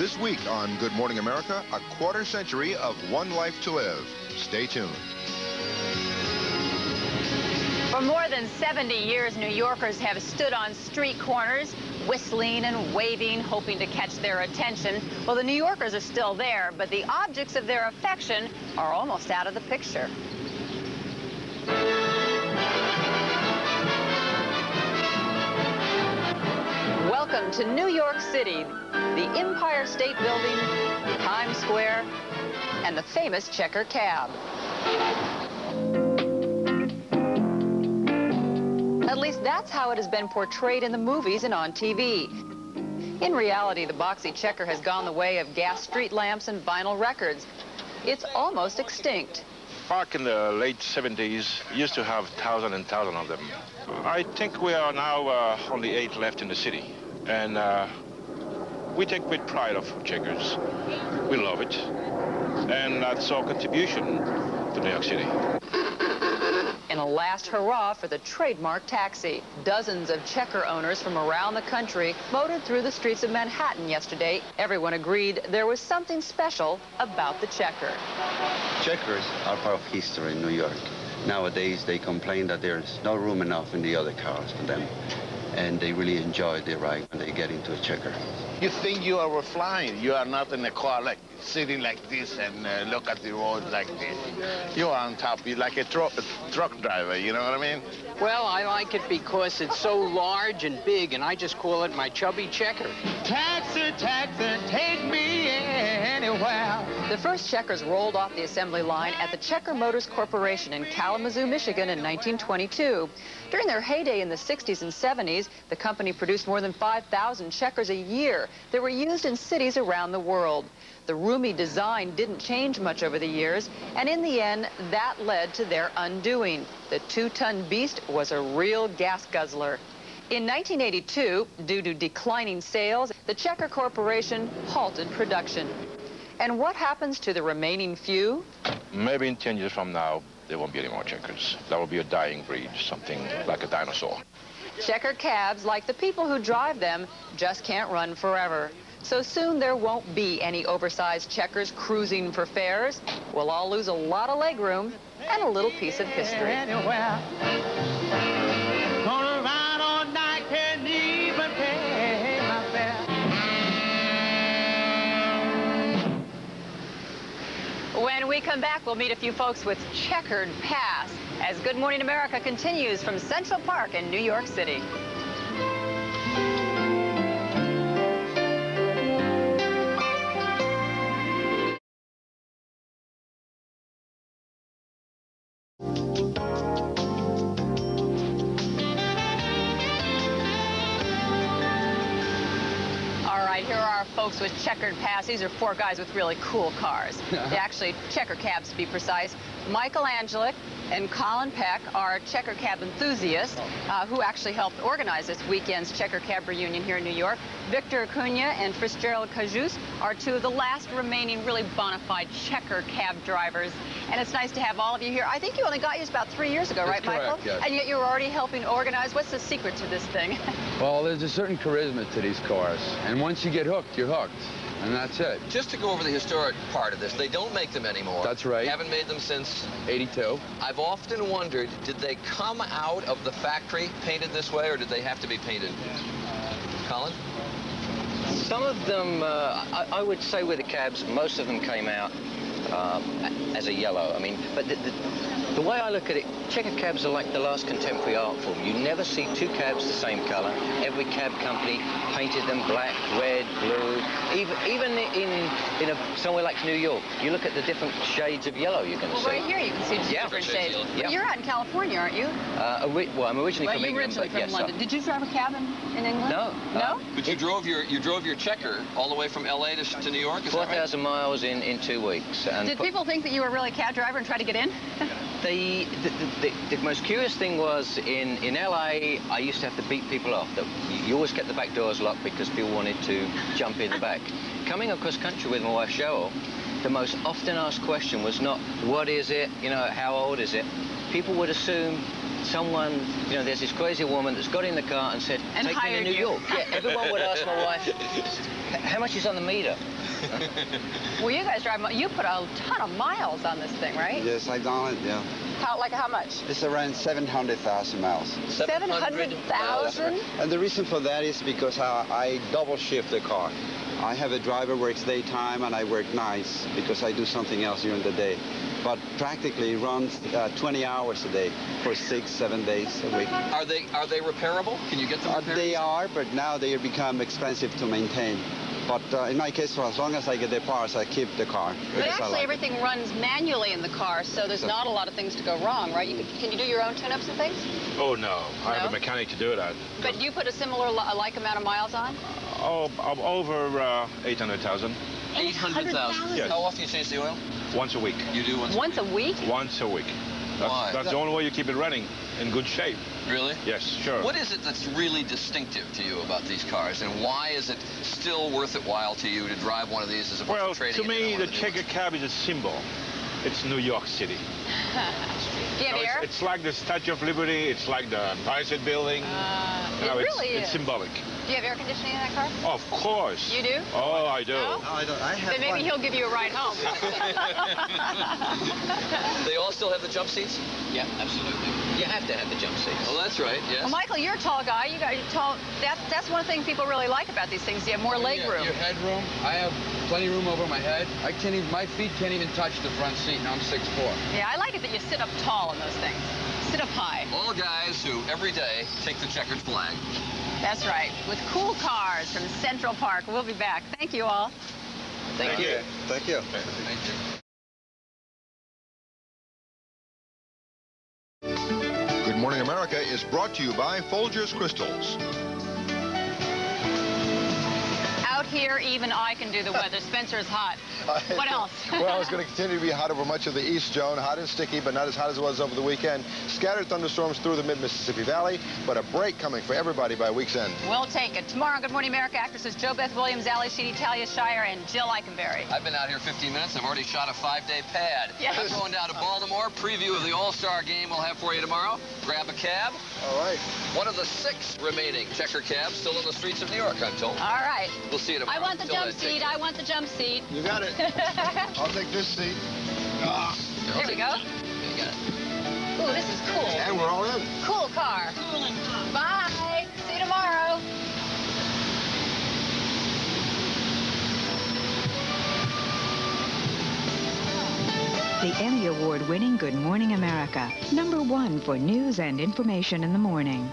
This week on Good Morning America, a quarter century of one life to live. Stay tuned. For more than 70 years, New Yorkers have stood on street corners, whistling and waving, hoping to catch their attention. Well, the New Yorkers are still there, but the objects of their affection are almost out of the picture. Welcome to New York City, the Empire State Building, Times Square, and the famous checker cab. At least that's how it has been portrayed in the movies and on TV. In reality, the boxy checker has gone the way of gas street lamps and vinyl records. It's almost extinct. Back in the late 70s, used to have thousands and thousands of them. I think we are now only 8 left in the city. And we take great pride of checkers. We love it. And that's our contribution to New York City. In a last hurrah for the trademark taxi, dozens of checker owners from around the country motored through the streets of Manhattan yesterday. Everyone agreed there was something special about the checker. Checkers are part of history in New York. Nowadays, they complain that there's no room enough in the other cars for them, and they really enjoy the ride when they get into a checker. You think you are flying. You are not in a car like sitting like this and look at the road like this. You are on top. You're like a truck driver, you know what I mean? Well, I like it because it's so large and big, and I just call it my chubby checker. Taxi, taxi, take me anywhere. The first checkers rolled off the assembly line at the Checker Motors Corporation in Kalamazoo, Michigan in 1922. During their heyday in the 60s and 70s, the company produced more than 5,000 checkers a year that were used in cities around the world. The roomy design didn't change much over the years, and in the end, that led to their undoing. The 2-ton beast was a real gas guzzler. In 1982, due to declining sales, the Checker Corporation halted production. And what happens to the remaining few? Maybe in 10 years from now, there won't be any more checkers. That will be a dying breed, something like a dinosaur. Checker cabs, like the people who drive them, just can't run forever. So soon there won't be any oversized checkers cruising for fares. We'll all lose a lot of legroom and a little piece of history. Gonna ride all night, can't even pay my fare. When we come back, we'll meet a few folks with checkered past as Good Morning America continues from Central Park in New York City. Here are our folks with checkered past. These are 4 guys with really cool cars. They actually checker cabs, to be precise. Michael Angelic and Colin Peck are checker cab enthusiasts who actually helped organize this weekend's checker cab reunion here in New York. Victor Acuna and Fritzgerald Cajuste are 2 of the last remaining really bona fide checker cab drivers. And it's nice to have all of you here. I think you only got used about 3 years ago, right, correct, Michael? yes. And yet you're already helping organize. What's the secret to this thing? Well, there's a certain charisma to these cars, and once you get hooked, you're hooked, and that's it. Just to go over the historic part of this, they don't make them anymore. That's right. Haven't made them since 82. I've often wondered, did they come out of the factory painted this way, or did they have to be painted? Colin? Some of them, I would say with the cabs, most of them came out as a yellow. I mean, but the way I look at it, checker cabs are like the last contemporary art form. You never see 2 cabs the same color. Every cab company painted them black, red, blue. Even in somewhere like New York, you look at the different shades of yellow you can see. Right here you can see just different shades. Yeah. You're out in California, aren't you? Well, I'm originally from England, originally but from yes, London. Did you drive a cab in England? No. No? But you drove your checker all the way from L.A. to New York, is that right? 4,000 miles in 2 weeks. And Did people think that you were really a cab driver and try to get in? The most curious thing was in L.A., I used to have to beat people off. You always kept the back doors locked because people wanted to jump in the back. Coming across country with my wife, Cheryl, the most often asked question was not, what is it, how old is it? People would assume someone, there's this crazy woman that's got in the car and said, take me to New York. Yeah, everyone would ask my wife, how much is on the meter? Well, you guys drive, you put a ton of miles on this thing, right? Yes, I've done it, yeah. How much? It's around 700,000 miles. 700,000? And the reason for that is because I double shift the car. I have a driver who works daytime and I work nights because I do something else during the day. But practically runs 20 hours a day for 6-7 days a week. Are they repairable? Can you get them repaired? They are, but now they become expensive to maintain. But in my case, for as long as I get the parts, I keep the car. But actually, everything runs manually in the car, so there's not a lot of things to go wrong, right? Can you do your own tune-ups and things? Oh, no. I have a mechanic to do that. But you put a similar, like amount of miles on? Oh, over 800,000. 800,000? Yes. How often do you change the oil? Once a week. You do once a week? Once a week. Why? That's the only way you keep it running in good shape. Really? Yes, sure. What is it that's really distinctive to you about these cars, and why is it still worth it while to you to drive one of these as opposed to trading? Well, to me, the checker cab is a symbol. It's New York City. Do you have air? It's like the Statue of Liberty. It's like the Empire State Building. It really is. It's symbolic. Do you have air conditioning in that car? Of course. You do? Oh, I do. No? No, I don't. I have Then maybe he'll give you a ride home. They all still have the jump seats? Yeah, absolutely. You have to have the jump seats. Well, that's right, yes. Well, Michael, you're a tall guy. You're tall. That's one thing people really like about these things. You have more leg room. Your headroom. I have plenty of room over my head. My feet can't even touch the front seat, and I'm 6'4". Yeah, I like it that you sit up tall in those things. Sit up high. All guys who every day take the checkered flag. That's right. With cool cars from Central Park. We'll be back. Thank you all. Thank you. Thank you. Thank you. Good Morning America is brought to you by Folgers Crystals. Out here, even I can do the weather. Spencer's hot. What else? Well, it's going to continue to be hot over much of the east, Joan. Hot and sticky, but not as hot as it was over the weekend. Scattered thunderstorms through the mid-Mississippi Valley, but a break coming for everybody by week's end. We'll take it. Tomorrow on Good Morning America, actresses Jo Beth Williams, Ali Sheedy, Talia Shire, and Jill Eikenberry. I've been out here 15 minutes. I've already shot a 5-day pad. Yes. I'm going down to Baltimore. Preview of the All-Star game we'll have for you tomorrow. Grab a cab. All right. One of the 6 remaining checker cabs still in the streets of New York, I'm told. All right. We'll see you tomorrow. I want the Till jump then, take seat. care. I want the jump seat. You got it. I'll take this seat. There we go. You got it. Ooh, this is cool. And we're all in. Cool car. Bye. See you tomorrow. The Emmy Award-winning Good Morning America, #1 for news and information in the morning.